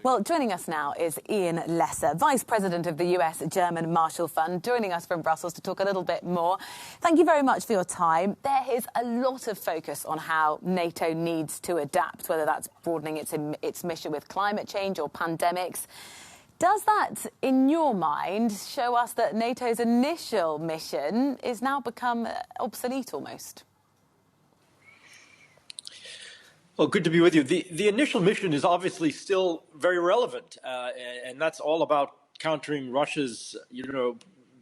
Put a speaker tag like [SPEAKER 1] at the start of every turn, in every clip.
[SPEAKER 1] Well, joining us now is Ian Lesser, Vice President of the US German Marshall Fund, joining us from Brussels to talk a little bit more. Thank you very much for your time. There is a lot of focus on how NATO needs to adapt, whether that's broadening its mission with climate change or pandemics. Does that, in your mind, show us that NATO's initial mission is now become obsolete almost?
[SPEAKER 2] Well, good to be with you. The initial mission is obviously still very relevant, and that's all about countering Russia's,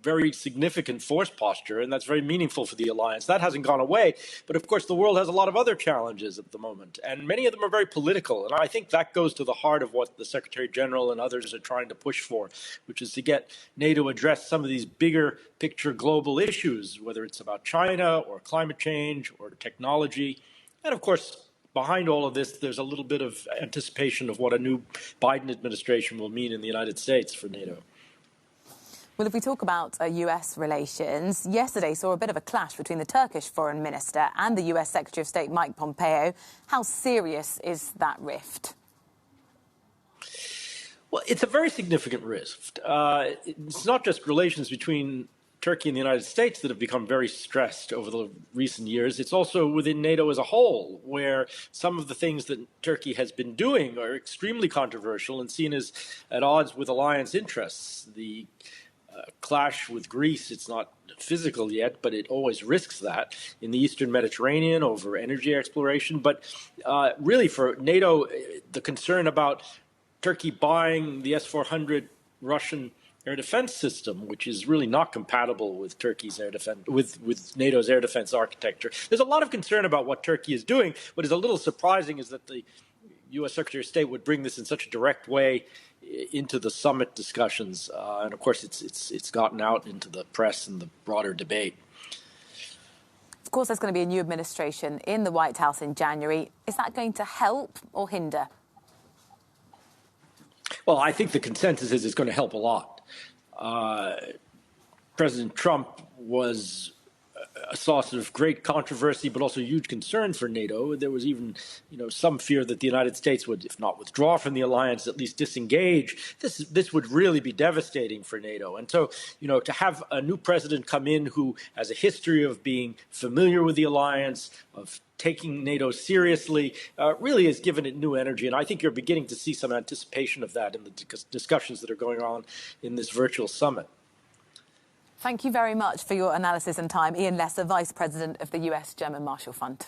[SPEAKER 2] very significant force posture, and that's very meaningful for the alliance. That hasn't gone away, but of course the world has a lot of other challenges at the moment, and many of them are very political, and I think that goes to the heart of what the Secretary General and others are trying to push for, which is to get NATO to address some of these bigger picture global issues, whether it's about China or climate change or technology, and of course, behind all of this, there's a little bit of anticipation of what a new Biden administration will mean in the United States for NATO.
[SPEAKER 1] Well, if we talk about US relations, yesterday saw a bit of a clash between the Turkish foreign minister and the US Secretary of State Mike Pompeo. How serious is that rift?
[SPEAKER 2] Well, it's a very significant rift. It's not just relations between Turkey and the United States that have become very stressed over the recent years. It's also within NATO as a whole, where some of the things that Turkey has been doing are extremely controversial and seen as at odds with alliance interests. The clash with Greece, it's not physical yet, but it always risks that in the Eastern Mediterranean over energy exploration. But really for NATO, the concern about Turkey buying the S-400 Russian air defense system, which is really not compatible with Turkey's air defense, with NATO's air defense architecture. There's a lot of concern about what Turkey is doing. What is a little surprising is that the U.S. Secretary of State would bring this in such a direct way into the summit discussions, and of course, it's gotten out into the press and the broader debate.
[SPEAKER 1] Of course, there's going to be a new administration in the White House in January. Is that going to help or hinder?
[SPEAKER 2] Well, I think the consensus is it's going to help a lot. President Trump was a source of great controversy, but also huge concern for NATO. There was even, some fear that the United States would, if not withdraw from the alliance, at least disengage. This would really be devastating for NATO. And so, to have a new president come in who has a history of being familiar with the alliance, of taking NATO seriously, really has given it new energy. And I think you're beginning to see some anticipation of that in the discussions that are going on in this virtual summit.
[SPEAKER 1] Thank you very much for your analysis and time. Ian Lesser, Vice President of the US German Marshall Fund.